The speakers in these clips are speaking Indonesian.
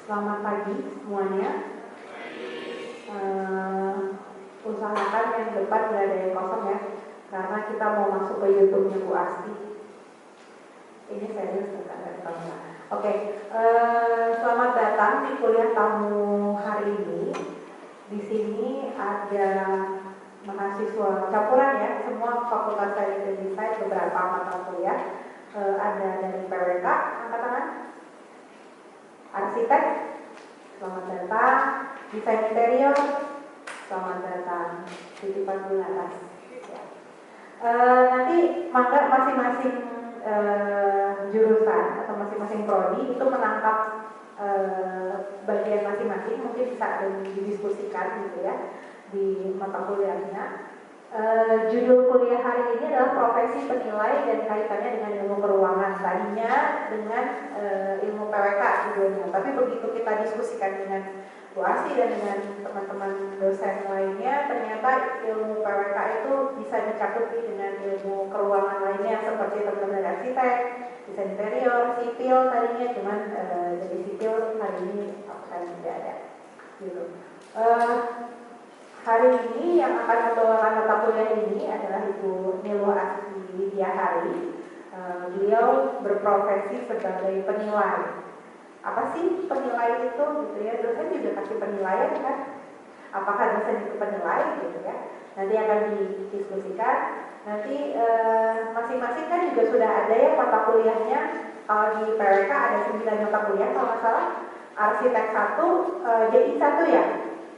Selamat pagi semuanya. Usahakan yang depan nggak ada yang kosong ya, karena kita mau masuk ke YouTube-nya Bu Asti. Ini serius bukan dari kamu. Oke, selamat datang di kuliah tamu hari ini. Di sini ada mahasiswa campuran ya, semua fakultas sains dan desain, beberapa mata kuliah. Ada dari PWK, angkat tangan. Arsitek, selamat datang. Desain interior, selamat datang. Titipan dulu atas. Ya. Nanti maka masing-masing jurusan atau masing-masing prodi itu menangkap bagian masing-masing, mungkin bisa ada didiskusikan gitu ya di mata kuliahnya. Judul kuliah hari ini adalah profesi penilai dan kaitannya dengan ilmu keuangan. Tadinya dengan ilmu PWK judulnya, tapi begitu kita diskusikan dengan Bu Asti dan dengan teman-teman dosen lainnya, ternyata ilmu PWK itu bisa dicakupi dengan ilmu keuangan lainnya seperti teman-teman dari arsitek, desain interior, sipil tadinya, cuman jadi sipil hari ini apakah tidak ada gitu. Hari ini yang akan membawakan mata kuliah ini adalah Ibu Nilo Asti Widiahari. Beliau berprofesi sebagai penilai. Apa sih penilai itu gitu ya? Dosen juga kasih penilaian kan? Apakah dosen itu penilai gitu ya? Nanti akan didiskusikan. Nanti masing-masing kan juga sudah ada ya mata kuliahnya. Kalau di PWK ada 9 mata kuliah kalau nggak salah. Arsitek 1, DI 1 ya?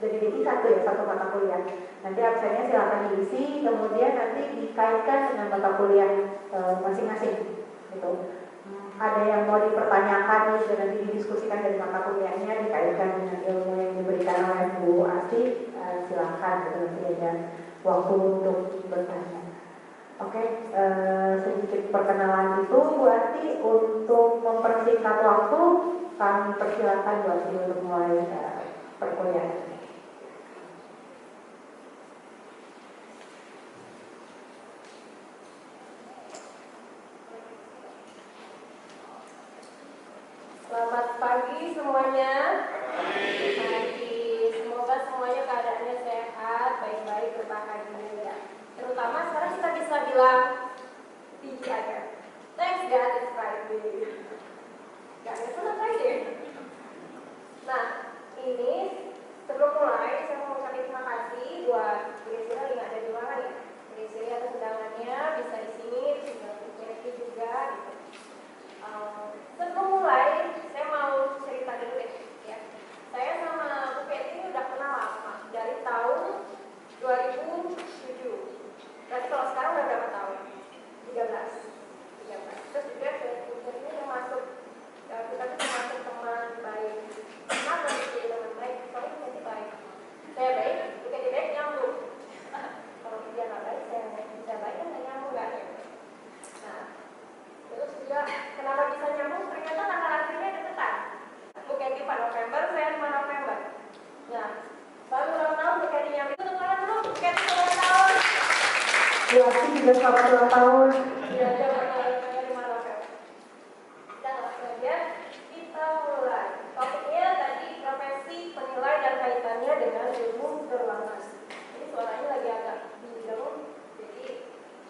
Jadi DI 1 ya, 1 mata kuliah. Nanti absennya silakan diisi, kemudian nanti dikaitkan dengan mata kuliah masing-masing gitu. Ada yang mau dipertanyakan dan nanti didiskusikan dari mata kuliahnya dikaitkan dengan ilmu yang diberikan oleh Bu Asti, silakan gitu, nanti ada waktu untuk bertanya. Oke, sedikit perkenalan itu Bu Asti. Untuk mempersingkat waktu, kami persilakan Bu Asti untuk mulai perkuliahan. Selamat pagi semuanya. Pagi. Semoga semuanya keadaannya sehat, baik-baik, berbahagia. Terutama sekarang kita bisa bilang tinggi aja. Thanks God it's Friday. Gak ada senang Friday. Nah, ini sebelum mulai saya mau ucapin terima kasih buat Gresira yang ada di ruangan ya. Gresira atas undangannya bisa di sini, bisa di juga gitu. Sebelum mulai, saya mau cerita dulu deh ya. Saya sama Bu Peti ini udah kenal lama, dari tahun 2007. Berarti kalau sekarang udah berapa tahun? 13. Terus juga Bu Peti ini termasuk, kita tuh termasuk teman baik. Kenapa jadi teman baik? Soalnya Bu Peti baik. Saya baik, Bu Peti baik, nyambung. Kalau dia nggak baik, saya baik kan nggak nyambung nggak ya? Nah, terus juga kenapa bisa nyambung? Ternyata tanggal akhirnya deketan. Bukan di 4 November, saya 5 November. Nah, baru ulang tahun bukan di nyambung. Tepuk tangan dulu, bukan di ulang tahun. Bu Asti juga selamat ulang tahun. Iya, dia bertanggal 5 November. Dan langsung aja kita mulai. Topiknya tadi profesi penilai dan kaitannya dengan ilmu keuangan. Ini suaranya lagi agak bingung, jadi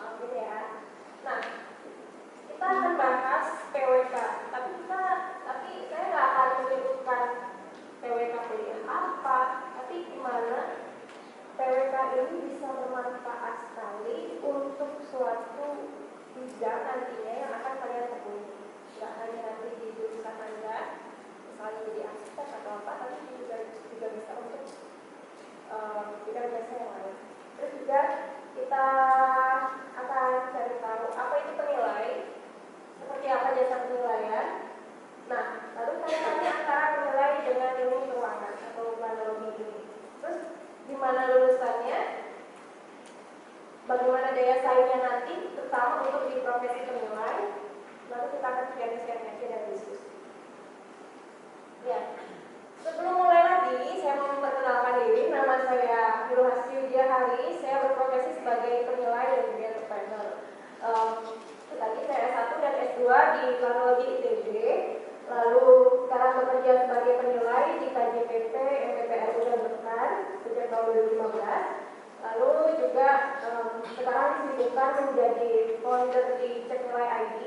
maafin ya. Nah, kita akan bahas PWK, tapi saya nggak akan menyebutkan PWK kuliah apa, tapi gimana PWK ini bisa bermanfaat sekali untuk suatu bidang nantinya yang akan kalian tekuni. Nggak hanya nanti di jurusan Anda, misalnya jadi arsitek atau apa, tapi juga bisa untuk bidang jasa yang lain. Terus juga kita akan cari tahu apa itu penilai, seperti apa jasa penilaian. Nah, lalu kaitannya antara penilai dengan ilmu keuangan atau planologi ini. Terus gimana lulusannya, bagaimana daya saingnya nanti, terutama untuk di profesi penilai. Lalu kita akan share-share aja dan diskusi. Ya, sebelum mulai lagi, saya mau memperkenalkan diri. Nama saya Nilo Asti Widiahari. Saya berprofesi sebagai penilai dan juga entrepreneur. Tadi saya S1 dan S2 di planologi ITB. Lalu sekarang bekerja sebagai penilai MPP, MPPRU dan Bekar sejak tahun 2015. Lalu juga sekarang disibukkan menjadi founder di Cek Nilai ID.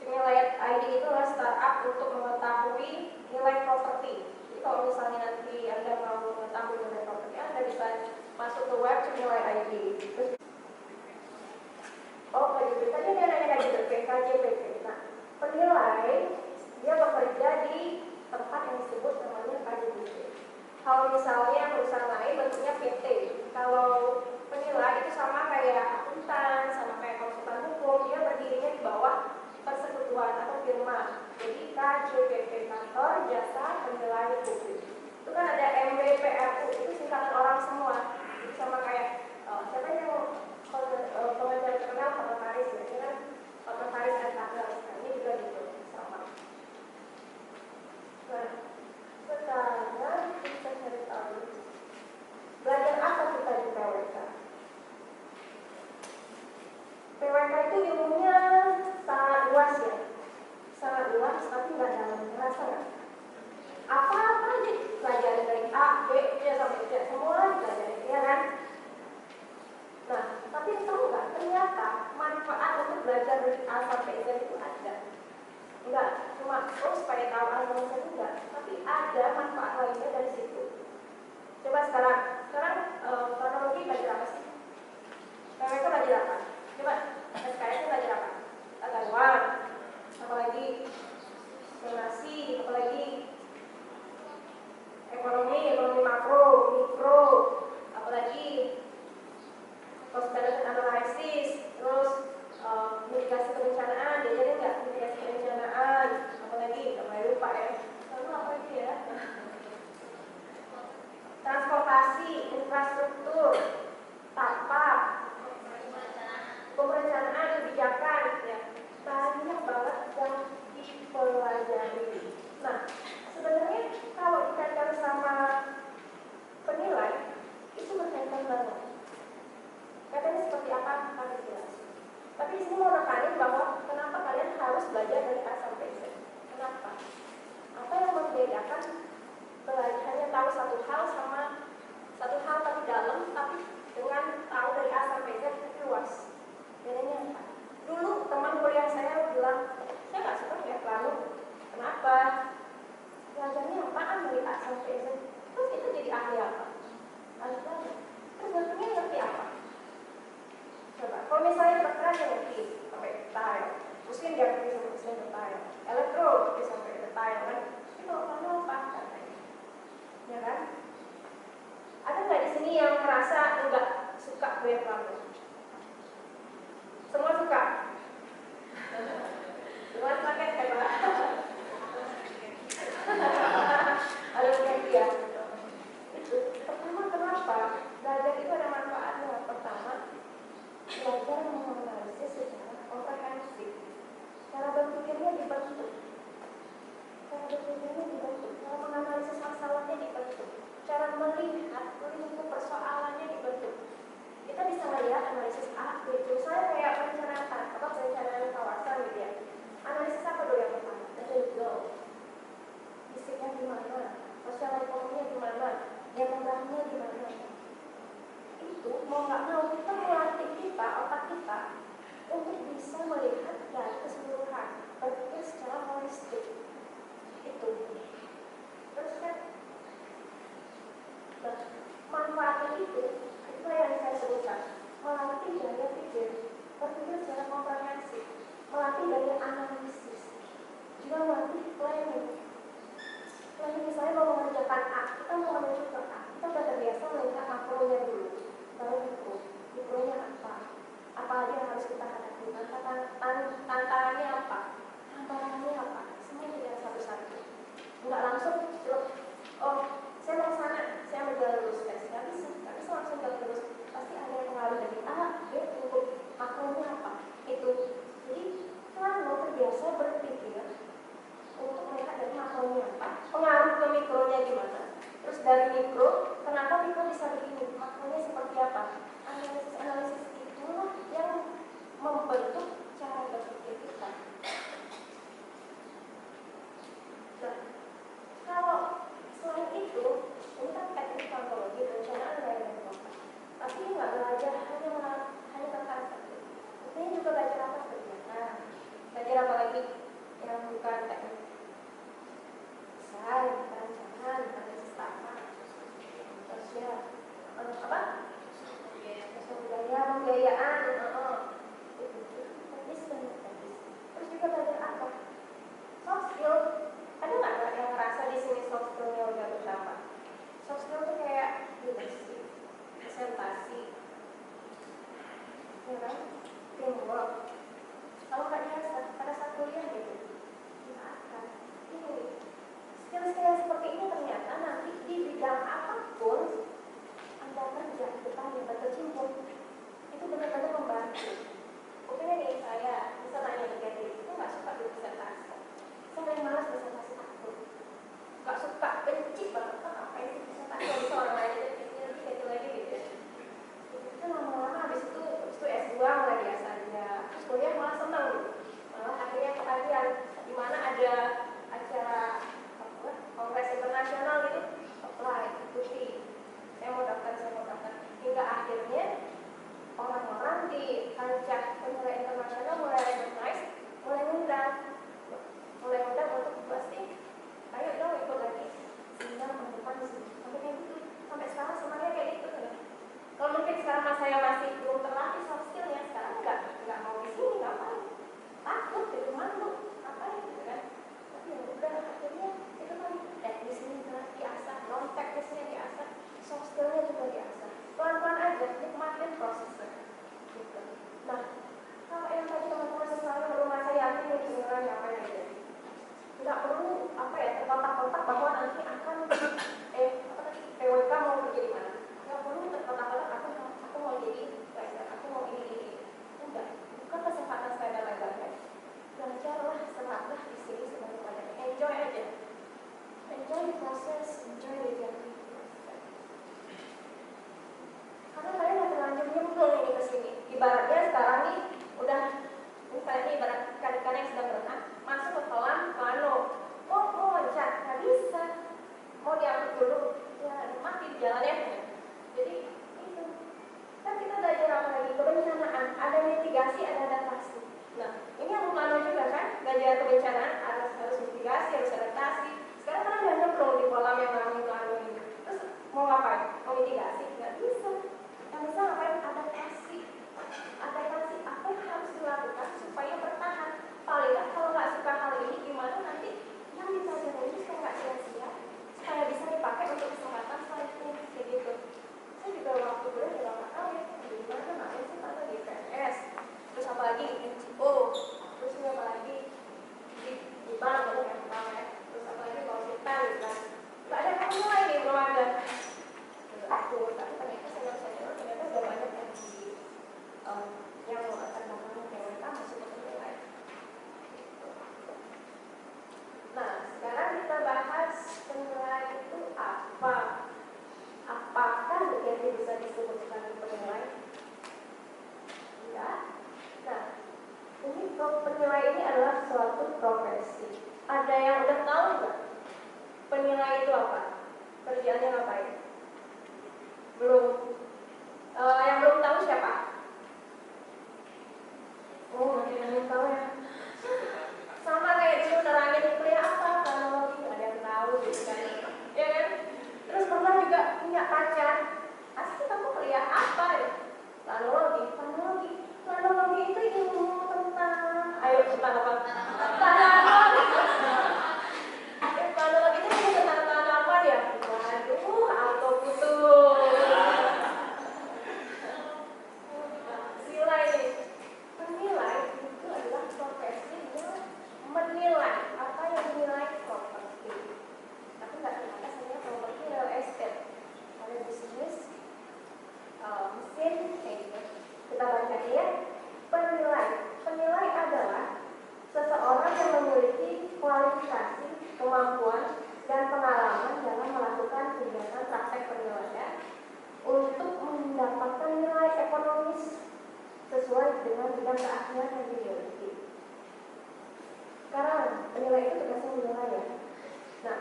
Cek Nilai ID itu adalah startup untuk mengetahui nilai properti. Jadi kalau misalnya nanti Anda mau mengetahui nilai properti, Anda bisa masuk ke web Cek Nilai ID. Terus, KJP, tadi dia nanya KJP. Nah, penilai dia bekerja di tempat yang disebut namanya KJP. Kalau misalnya perusahaan lain bentuknya PT. Kalau penilai itu sama kayak akuntan, sama kayak konsultan hukum, dia berdirinya di bawah persekutuan atau firma. Jadi KJPP, Kantor Jasa Penilai Publik. Itu kan ada MBPRU, itu singkatan orang semua. Jadi sama kayak siapa yang pengajar terkenal Pak Faris ya, ini kan Pak Faris dan Tanggal. Ini juga gitu, sama. Nah, sekarang kita cari tahu belajar apa kita di PWK. PWK itu ilmunya sangat luas ya, sangat luas tapi nggak dalam, merasa nggak? Apa-apa aja pelajaran dari A, B, C sampai Z semua dipelajari, ya kan? Nah, tapi tahu nggak ternyata manfaat untuk belajar dari A sampai Z itu ada. Enggak cuma supaya tahu alur enggak, tapi ada manfaat lainnya dari situ. Coba sekarang kronologi belajar apa sih? PWK belajar apa? Coba SKS belajar apa? Tata ruang, apalagi donasi, apalagi ekonomi makro, mikro, apalagi cost benefit analysis, terus mitigasi kebencanaan, diajarin nggak mitigasi kebencanaan, apalagi lupa ya. Lalu apa itu ya? Transportasi, infrastruktur, tapak, perencanaan, kebijakan, ya banyak banget yang dipelajari. Nah, sebenarnya kalau dikaitkan sama penilai itu berkaitan banget. Katanya seperti apa kami jelas. Tapi di sini mau nekanin bahwa kenapa kalian harus belajar dari A sampai Z. Kenapa? Apa yang membedakan hanya tahu satu hal sama satu hal tapi dalam, tapi dengan tahu dari A sampai Z itu luas. Bedanya apa? Dulu teman kuliah saya bilang, saya nggak suka lihat lalu. Kenapa? Belajarnya apaan dari A sampai Z? Terus itu jadi ahli apa? Ahli apa? Terus bentuknya ngerti apa? Coba, kalau misalnya berkeras ya ngerti sampai detail, mesin dia ngerti sampai mesin detail, elektro ngerti sampai detail kan? Tapi kalau kamu apa katanya? Ya kan? Ada nggak di sini yang merasa nggak suka lihat lalu? Semua suka? Semua sakit kan Pak? Ada yang dia. Itu pertama kenapa? Belajar itu ada manfaatnya. Pertama, belajar menganalisis secara komprehensif. Cara berpikirnya dibentuk. Cara menganalisis masalahnya dibentuk. Cara melihat persoalannya dibentuk. Kita bisa melihat analisis A, B, C. Saya kayak perencanaan kawasan gitu ya. Analisis apa dulu yang pertama? Legal. Fisiknya gimana? Sosial ekonominya gimana? Demografnya gimana? Itu mau nggak mau kita melatih otak kita untuk bisa melihat dari keseluruhan, berpikir secara holistik. Itu. Terus kan, nah, manfaatnya itu yang saya sebutkan, melatih daya pikir, berpikir secara komprehensif, melatih daya analisis, juga melatih planning. Planning misalnya mau mengerjakan A, kita mau menuju ke A, kita sudah terbiasa melihat makronya dulu, baru mikronya apa aja yang harus kita hadapi, tantangannya apa, hambatannya apa, semua dilihat satu-satu. Enggak langsung, oh saya mau sana, saya mau jalan lurus tes, nggak bisa langsung jalan lurus, pasti ada yang pengaruh dari A, B untuk makronya apa, itu. Jadi selalu terbiasa berpikir untuk melihat dari makronya apa, pengaruh ke mikronya gimana, terus dari mikro, kenapa mikro bisa begini, makronya seperti apa, analisis itulah yang membentuk cara berpikir kita. Nah, kalau selain itu dengan teamwork. Kalau nggak biasa pada saat kuliah gitu, nggak akan. Ini skill-skill seperti ini ternyata nanti di bidang apapun Anda kerja di depan yang berkecimpung itu benar-benar membantu. Oke nih, saya bisa tanya ke Catherine, itu nggak suka disertasi. Saya paling malas disertasi takut. Nggak suka, benci banget. Apa sih disertasi? Kalau bisa orang lain aja kecil lagi gitu. Itu lama-lama habis itu S2 mulai biasa aja. Terus kuliah malah senang gitu. Malah akhirnya ketagihan di mana ada acara kongres internasional gitu, apply, ikuti. Saya mau daftar. Hingga akhirnya orang-orang di kancah penilai internasional mulai recognize, mulai ngundang untuk pasti, ayo dong ikut lagi. Sehingga depan sih, sampai kayak gitu, sampai sekarang semuanya kayak gitu. Kalau mungkin sekarang saya masih belum terlatih soft skillnya, sekarang nggak mau di sini, ngapain? Takut, gitu, malu, ngapain gitu kan? Tapi ya udah, akhirnya itu kan teknisnya diasah, non teknisnya diasah, soft skillnya juga diasah. Pelan-pelan aja, nikmatin prosesnya. Gitu. Nah, kalau yang tadi teman-teman selalu rumah saya yakin ini beneran ngapain aja. Nggak perlu terkotak-kotak bahwa nanti akan PWK mau kerja di mana. Nggak perlu terkotak-kotak aku mau jadi belajar, aku mau ini. Enggak, bukan kesempatan saya dan legalnya. Belajarlah, seraplah di sini sebanyak-banyaknya. Enjoy aja. Enjoy the process, enjoy the journey. Karena kalian udah terlanjur nyemplung ini ke sini. Ibaratnya sekarang nih udah misalnya nih ibarat ikan-ikan yang sedang berenang masuk ke kolam plano. Mau loncat nggak bisa. Mau diangkut dulu ya mati di jalannya. Jadi itu kan kita belajar apa lagi kebencanaan. Ada mitigasi, ada adaptasi. Nah ini yang plano juga kan belajar kebencanaan harus mitigasi, harus adaptasi. Sekarang kan udah nyemplung di kolam yang namanya plano ini. Terus mau ngapain? Mau mitigasi? Nggak bisa. Yang bisa ngapain? Adaptasi apa yang harus dilakukan supaya bertahan. Paling nggak kalau nggak suka hal ini gimana nanti yang dipelajari ini supaya nggak sia-sia, supaya bisa dipakai untuk kesehatan selanjutnya kayak gitu. Saya juga waktu kuliah juga nggak tahu ya gimana kemarin sih tante di PNS, terus apa lagi di NGO, terus apa lagi di bank gitu kan ya, terus apa lagi konsultan gitu kan. Nggak ada kamu lain belum ada. Aku tapi ternyata saya ternyata udah banyak yang akan membangun PWK masuk ke penilai. Nah, sekarang kita bahas penilai itu apa? Apakah menjadi bisa disebut sebagai penilai? Tidak. Nah, ini penilai ini adalah suatu profesi. Ada yang udah tahu nggak? Penilai itu apa? Kerjaannya ngapain? Belum. Yang belum tahu siapa? Oh, yang tahu ya. Sama kayak dulu nerangin kuliah apa, planologi nggak ada yang tahu gitu kan. Ya kan? Terus pernah juga punya pacar. Asli kamu kuliah apa ya? Planologi itu ilmu tentang tentang apa? Planologi. Planologi itu ilmu tentang apa ya? Waduh, auto putus. Sila ini. Menilai itu adalah profesi yang menilai apa yang dinilai properti. Tapi nggak terbatas hanya properti real estate. Ada bisnis, mesin, kayak gitu. Kita baca ya. Penilai adalah seseorang yang memiliki kualifikasi, kemampuan, dan pengalaman dalam melakukan kegiatan praktek penilaian untuk mendapatkan nilai ekonomis sesuai dengan bidang keahlian yang dimiliki. Sekarang penilai itu tugasnya menilai ya. Nah,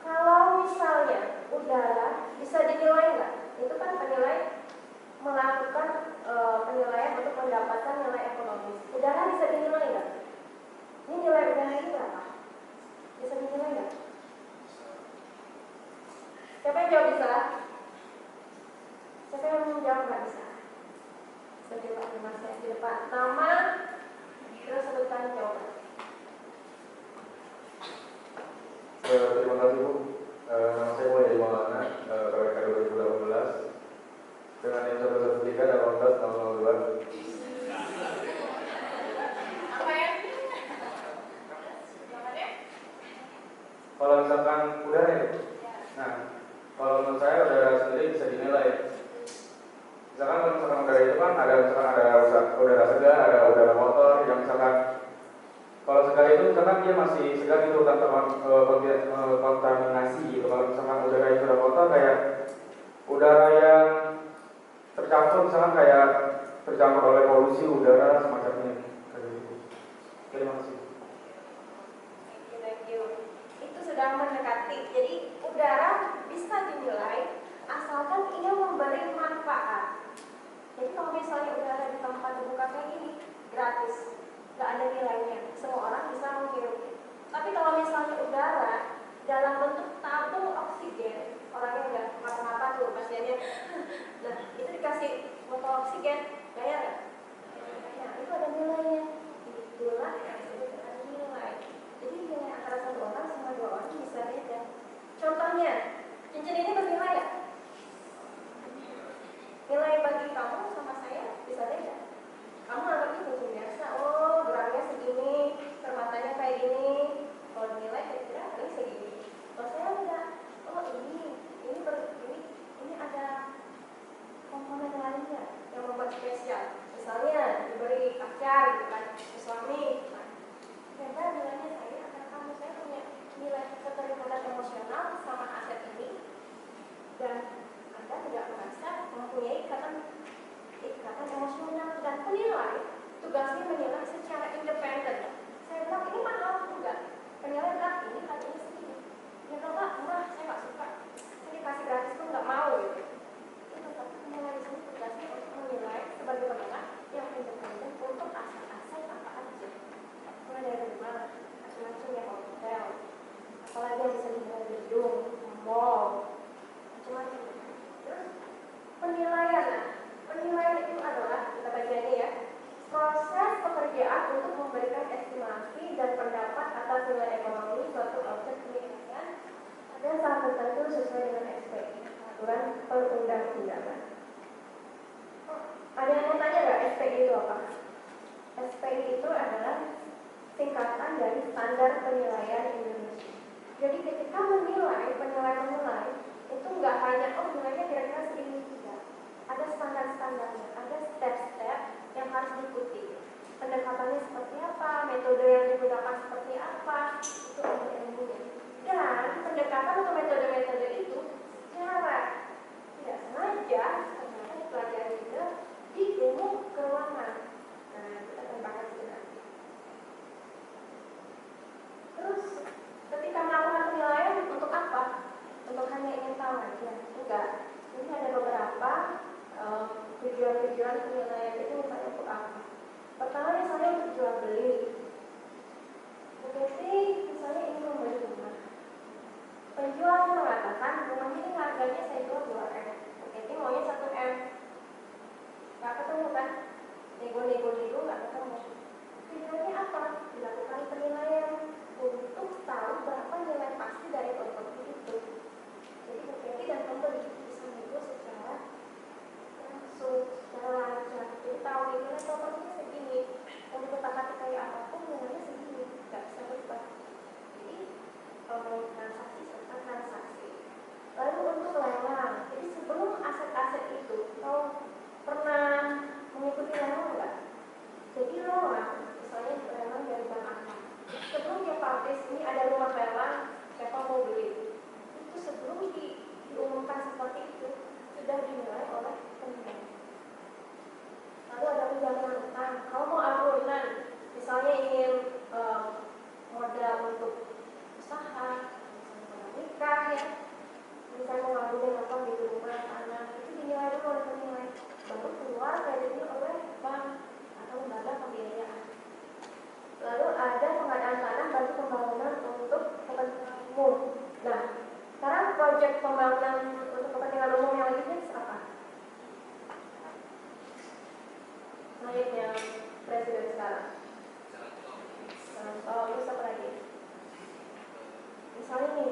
kalau misalnya udara bisa dinilai nggak? Itu kan penilai melakukan penilaian untuk mendapatkan nilai ekonomis. Udara bisa dinilai nggak? Ini nilai udara itu berapa? Bisa dinilai nggak? Siapa yang jawab bisa? Siapa yang jawab nggak bisa? Sebagai Pak Dimas ya, di depan nama terus sebutkan jawaban. Terima kasih Bu. Nama saya Mulyadi Maulana, KWK 2018 dengan yang 113 dan 18 002. Nah, kalau menurut saya udara sendiri bisa dinilai. Misalkan kalau misalkan udara itu kan ada misalkan ada udara segar, ada udara kotor, yang misalkan kalau segar itu misalkan dia masih segar itu tanpa kontaminasi gitu. Kalau misalkan udara yang sudah kotor kayak udara yang tercampur misalkan kayak tercampur oleh polusi udara semacamnya kayak gitu. Terima kasih. Thank you. Itu sudah mendekati. Jadi udara bisa dinilai asalkan ia memberi manfaat. Jadi kalau misalnya udara di tempat terbuka kayak gini gratis, nggak ada nilainya, semua orang bisa menghirup. Tapi kalau misalnya udara dalam bentuk tabung oksigen, orangnya udah mata-mata tuh pasiennya, nah itu dikasih botol oksigen, bayar nggak? Nah itu ada nilainya. Itulah yang disebut dengan nilai. Jadi nilai antara satu orang sama dua orang bisa beda. Contohnya, cincin ini bernilai ya? Nilai bagi kamu sama saya bisa beda. Kamu anggap ini cincin biasa, oh gramnya segini, permatanya kayak gini. Kalau dinilai kira-kira ini segini. Kalau saya beda, oh ini ada komponen lainnya yang membuat spesial. Misalnya diberi kaca gitu kan, Islami. Beda nilainya saya punya nilai keterikatan emosional sama aset ini, dan Anda tidak merasa mempunyai ikatan emosional. Dan penilai tugasnya menilai secara independen. Saya bilang ini mahal enggak, penilai bilang ini harganya segini. Ya kalau Pak murah saya nggak suka, saya dikasih gratis pun nggak mau gitu. Itu tapi penilai di sini tugasnya untuk menilai sebagai penilai yang independen untuk aset-aset apa aja. Mulai dari mana? Macam-macam ya, hotel, apalagi yang bisa dinilai gedung, mall, macam-macam. Terus penilaian, penilaian itu adalah kita baca ini ya, proses pekerjaan untuk memberikan estimasi dan pendapat atas nilai ekonomi suatu objek penilaian ada saat tertentu sesuai dengan SPI, aturan perundang-undangan. Ada yang mau tanya nggak SPI itu apa? SPI itu adalah singkatan dari Standar Penilaian Indonesia. Jadi ketika menilai, penilai itu nggak hanya nilainya kira-kira segini, tidak. Ada standar-standarnya, ada step-step yang harus diikuti. Pendekatannya seperti apa, metode yang digunakan seperti apa, itu ada ilmunya. Dan pendekatan atau metode-metode itu secara tidak sengaja ternyata dipelajari juga di ilmu keuangan. Nah, kita akan bahas itu nanti. Terus ketika melakukan penilaian untuk apa? Untuk hanya ingin tahu aja? Enggak. Ini ada beberapa tujuan-tujuan penilaian itu misalnya untuk apa? Pertama misalnya untuk jual beli. Oke, misalnya ingin membeli rumah. Penjual mengatakan rumah ini harganya saya jual 2M. Oke, maunya 1M. Nggak ketemu kan? Nego-nego nggak ketemu. Tujuannya apa? Dilakukan penilaian untuk tahu berapa nilai pasti dari properti itu. Jadi pembeli dan pembeli bisa nego secara langsung, secara lancar. Jadi tahu nilai propertinya segini, mau dikatakan kayak apapun nilainya segini, nggak bisa berubah. Jadi transaksi serta transaksi. Lalu untuk lelang, jadi sebelum aset-aset itu, kau pernah mengikuti lelang nggak? Jadi lelang, misalnya lelang dari bank apa? Sebelum dia publish ini ada rumah lelang, siapa mau beli? Itu sebelum diumumkan seperti itu sudah dinilai oleh penilai. Lalu ada penjaminan utang. Kalau mau agunan, misalnya ingin modal untuk usaha, misalnya nikah ya, misalnya mau ngajuin apa di rumah, tanah, itu dinilai dulu oleh penilai. Baru keluar kreditnya oleh bank atau lembaga pembiayaan. Lalu ada pengadaan tanah bagi pembangunan untuk kepentingan umum. Nah, sekarang proyek pembangunan untuk kepentingan umum yang lagi hits apa? Proyeknya presiden sekarang. Terus apa lagi? Misalnya nih,